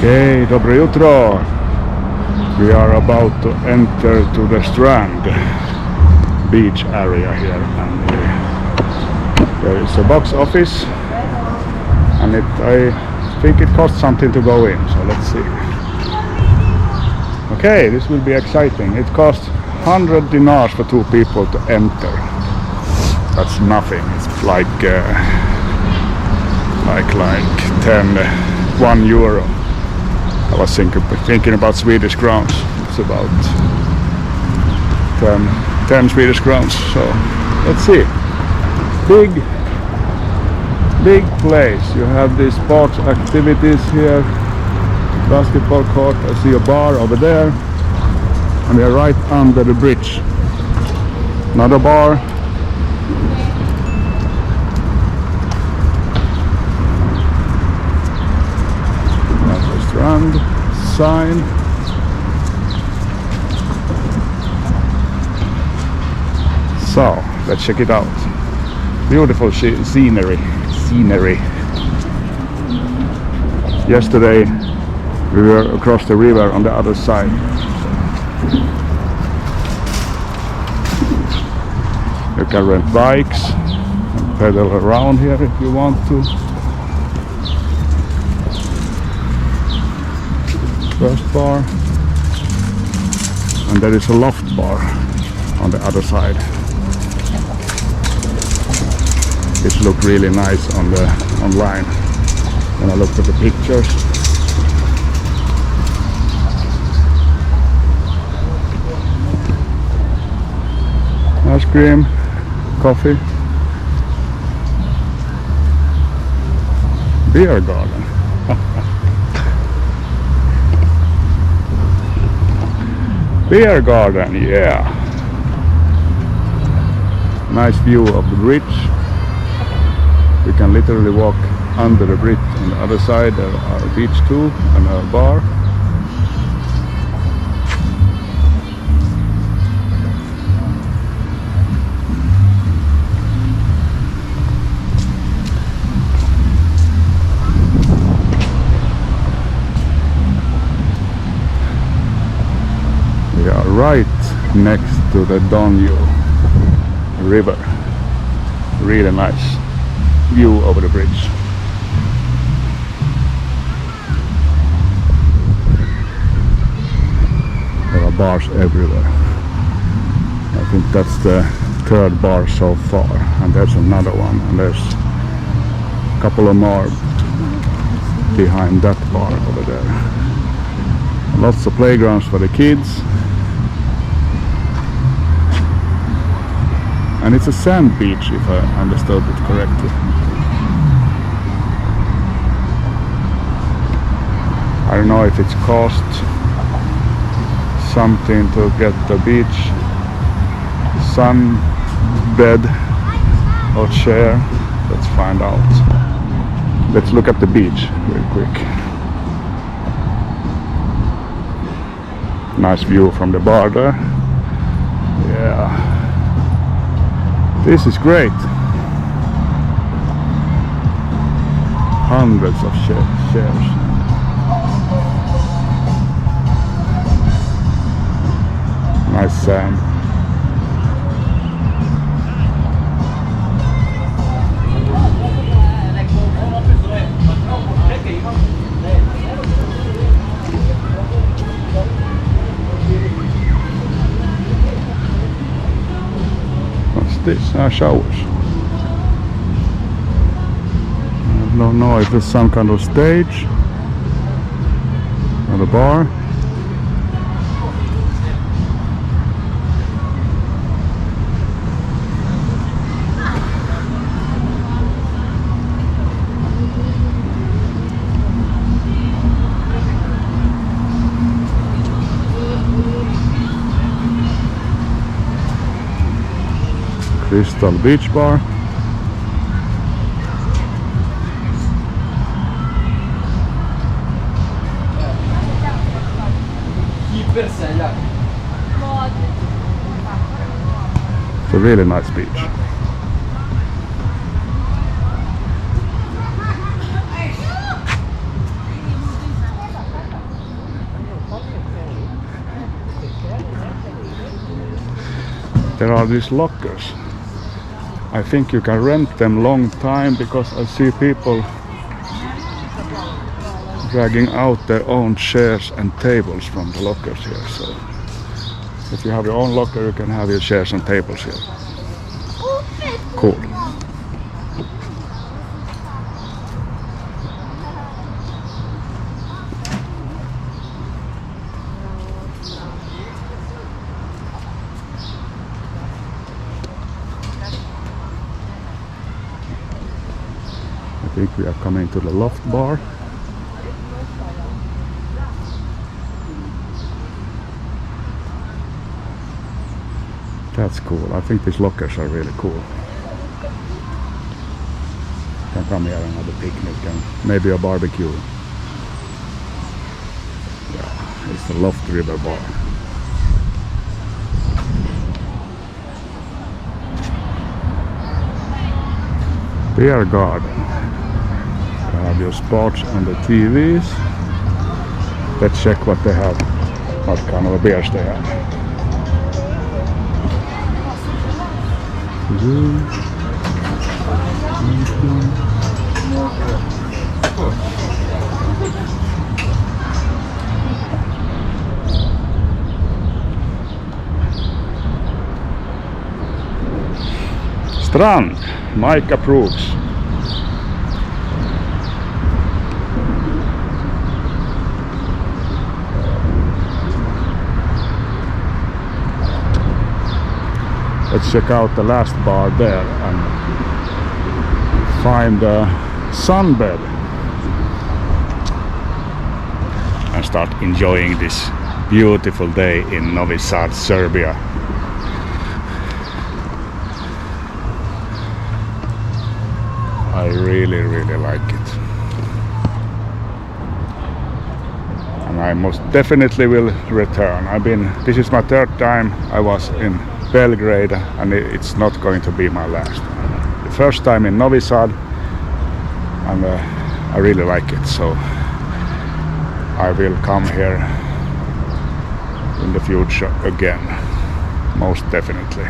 Okay, dobre jutro. We are about to enter to the Strand beach area here, and there is a box office, and I think it costs something to go in, so let's see. Okay, this will be exciting. It costs 100 dinars for 2 people to enter. That's nothing. It's like 1 euro. I was thinking about Swedish crowns. It's about 10 Swedish crowns. So let's see. Big place. You have these sports activities here. Basketball court. I see a bar over there, and we are right under the bridge. Another bar. Strand sign. So let's check it out. Beautiful scenery. Yesterday we were across the river on the other side. You can rent bikes and pedal around here if you want to. First bar, and there is a loft bar on the other side. It looked really nice on the online when I looked at the pictures. Ice cream, coffee, Beergarden. Beergarden, yeah. Nice view of the bridge. We can literally walk under the bridge. On the other side there are a beach too and a bar. We are right next to the Novi river. Really nice view over the bridge. There are bars everywhere. I think that's the 3rd bar so far, and there's another one, and there's a couple of more behind that bar over there. Lots of playgrounds for the kids. And it's a sand beach, if I understood it correctly. I don't know if it's cost something to get the beach sun bed or chair. Let's find out. Let's look at the beach real quick. Nice view from the bar there. Yeah. This is great. Hundreds of chairs. Nice sand. This showers. I don't know if it's some kind of stage or a bar. Crystal Beach Bar. It's a really nice beach. there are these lockers. I think you can rent them long time because I see people dragging out their own chairs and tables from the lockers here. So if you have your own locker, you can have your chairs and tables here. Cool. I think we are coming to the loft bar. That's cool. I think these lockers are really cool. You can come here and have a picnic and maybe a barbecue. Yeah, it's the Loft River Bar. Beergarden. You have your sports on the TVs. Let's check what they have, what kind of beers they have. Strand, Mike approves. Let's check out the last bar there and find a sunbed and start enjoying this beautiful day in Novi, Serbia. I really like it. And I most definitely will return. This is my third time I was in Belgrade, and it's not going to be my last. The first time in Novi Sad, and I really like it, so I will come here in the future again, most definitely.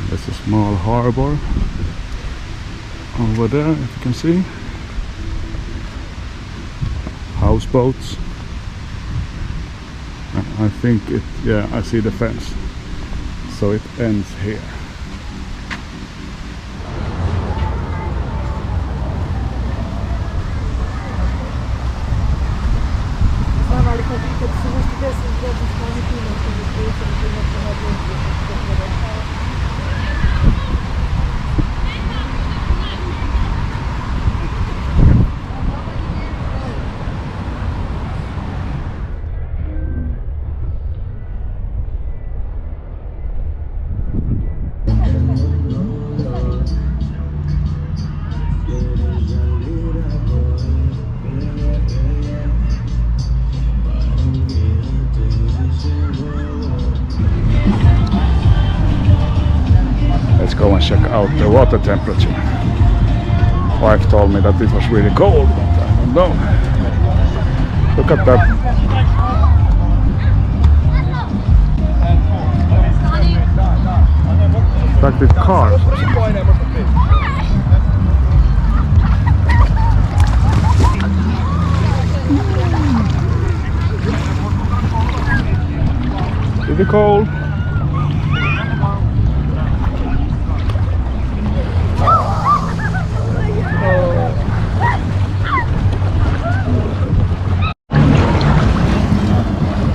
There's a small harbor over there, if you can see. Houseboats. And I think I see the fence. So it ends here. Go and check out the water temperature. Wife told me that it was really cold, but I don't know. Look at that. Back with cars. Pretty cold.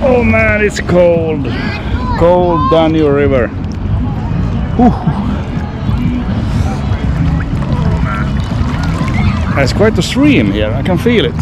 Oh man, it's cold. Cold Danube River. Whew. There's quite a stream here, I can feel it.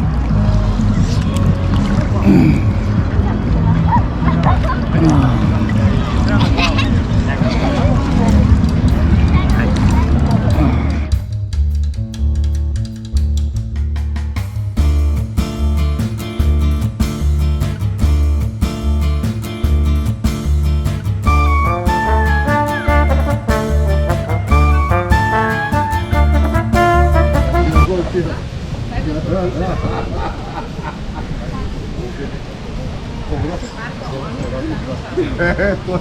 To je to.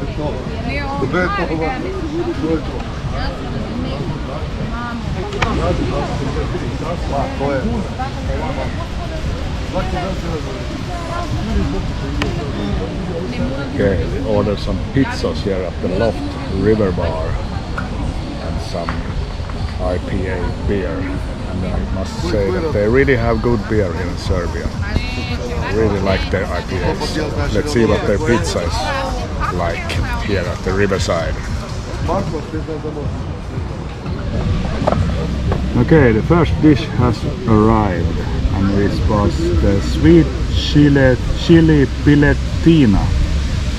To je to. To je. Okay, we ordered some pizzas here at the Loft River Bar and some IPA beer. And I must say that they really have good beer here in Serbia. I really like their IPAs. So let's see what their pizza is like here at the Riverside. Okay, the first dish has arrived, and it was the sweet chili piletina,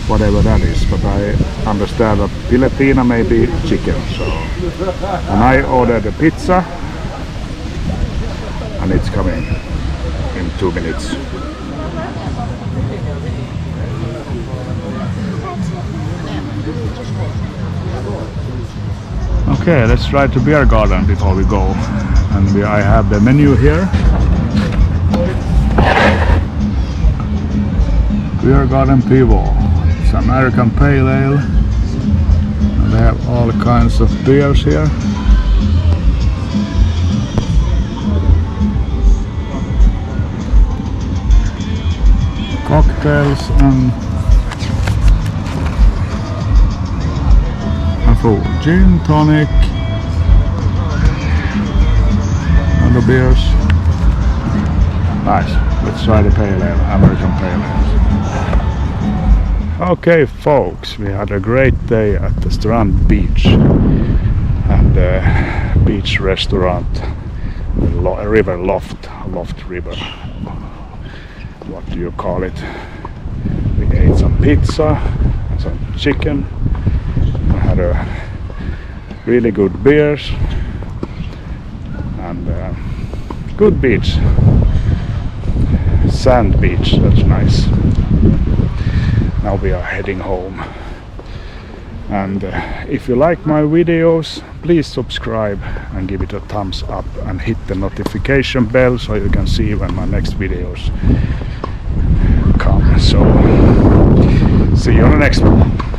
whatever that is, but I understand that piletina may be chicken. So, and I ordered a pizza, and it's coming in 2 minutes. Okay, let's try to Beergarden before we go. And I have the menu here. Beergarden Pivo. It's American Pale Ale. And they have all kinds of beers here. Cocktails and food. Gin, tonic, and the beers. Nice. Let's try the pale ale, American pale ale. Okay, folks, we had a great day at the Strand beach and the beach restaurant, the river loft river. What do you call it? We ate some pizza and some chicken. Had a really good beers and good beach, sand beach, that's nice. Now we are heading home, and if you like my videos, please subscribe and give it a thumbs up and hit the notification bell so you can see when my next videos come. So see you on the next one.